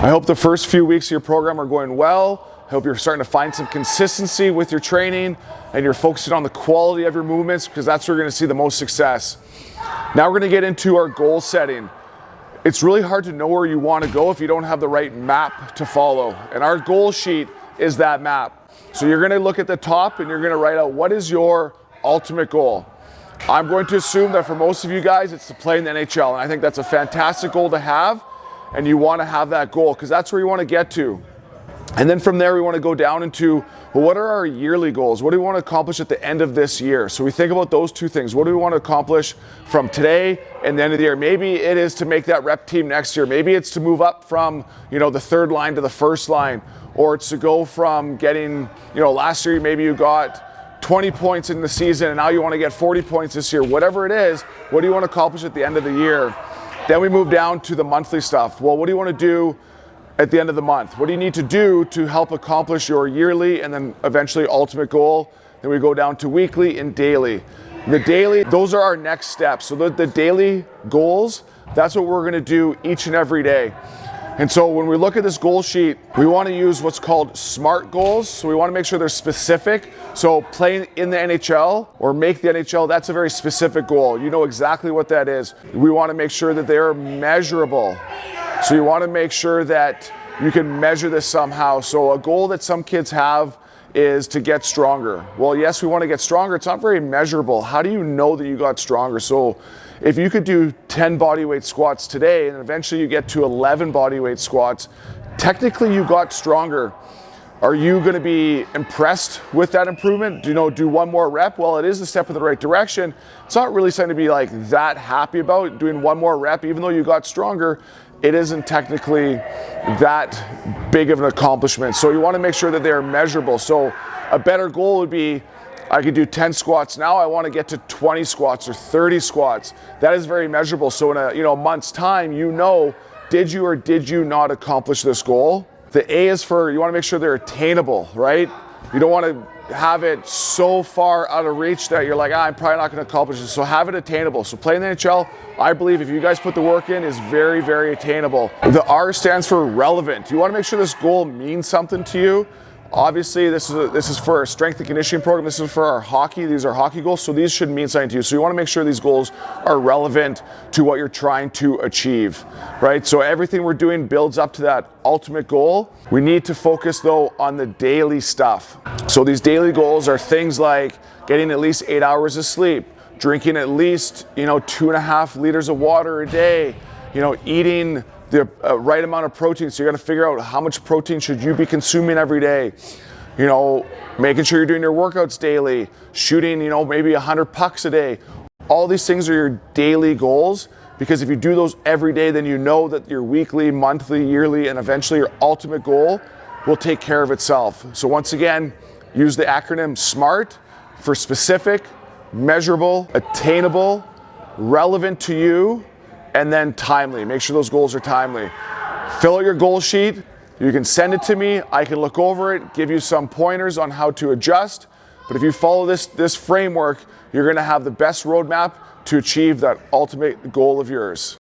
I hope the first few weeks of your program are going well. I hope you're starting to find some consistency with your training and you're focusing on the quality of your movements, because that's where you're going to see the most success. Now we're going to get into our goal setting. It's really hard to know where you want to go if you don't have the right map to follow. And our goal sheet is that map. So you're going to look at the top and you're going to write out, what is your ultimate goal? I'm going to assume that for most of you guys, it's to play in the NHL. And I think that's a fantastic goal to have. And you want to have that goal because that's where you want to get to. And then from there, we want to go down into, well, what are our yearly goals? What do we want to accomplish at the end of this year? So we think about those two things. What do we want to accomplish from today and the end of the year? Maybe it is to make that rep team next year. Maybe it's to move up from, the third line to the first line, or it's to go from getting, last year maybe you got 20 points in the season and now you want to get 40 points this year. Whatever it is, what do you want to accomplish at the end of the year? Then we move down to the monthly stuff. Well, what do you want to do at the end of the month? What do you need to do to help accomplish your yearly and then eventually ultimate goal? Then we go down to weekly and daily. The daily, those are our next steps. So the daily goals, that's what we're gonna do each and every day. And so when we look at this goal sheet, we wanna use what's called SMART goals. So we wanna make sure they're specific. So playing in the NHL or make the NHL, that's a very specific goal. You know exactly what that is. We wanna make sure that they're measurable. So you wanna make sure that you can measure this somehow. So a goal that some kids have is to get stronger. Well, yes, we wanna get stronger. It's not very measurable. How do you know that you got stronger? So if you could do 10 bodyweight squats today and eventually you get to 11 bodyweight squats, technically you got stronger. Are you going to be impressed with that improvement? Do one more rep? Well, it is a step in the right direction. It's not really something to be like that happy about. Doing one more rep, even though you got stronger, it isn't technically that big of an accomplishment. So you want to make sure that they're measurable. So a better goal would be, I could do 10 squats now, I want to get to 20 squats or 30 squats. That is very measurable. So in a month's time, did you or did you not accomplish this goal? The A is for, you want to make sure they're attainable, right? You don't want to have it so far out of reach that you're like, I'm probably not going to accomplish this. So have it attainable. So playing the NHL, I believe if you guys put the work in, is very, very attainable. The R stands for relevant. You want to make sure this goal means something to you. Obviously, this is for our strength and conditioning program. This is for our hockey. These are hockey goals, so these should mean something to you. So you want to make sure these goals are relevant to what you're trying to achieve, right? So everything we're doing builds up to that ultimate goal. We need to focus, though, on the daily stuff. So these daily goals are things like getting at least 8 hours of sleep, drinking at least, 2.5 liters of water a day, eating the right amount of protein. So you're gonna figure out how much protein should you be consuming every day. Making sure you're doing your workouts daily, shooting, maybe 100 pucks a day. All these things are your daily goals, because if you do those every day, then you know that your weekly, monthly, yearly, and eventually your ultimate goal will take care of itself. So once again, use the acronym SMART for specific, measurable, attainable, relevant to you, and then timely. Make sure those goals are timely. Fill out your goal sheet. You can send it to me. I can look over it, give you some pointers on how to adjust. But if you follow this framework, you're going to have the best roadmap to achieve that ultimate goal of yours.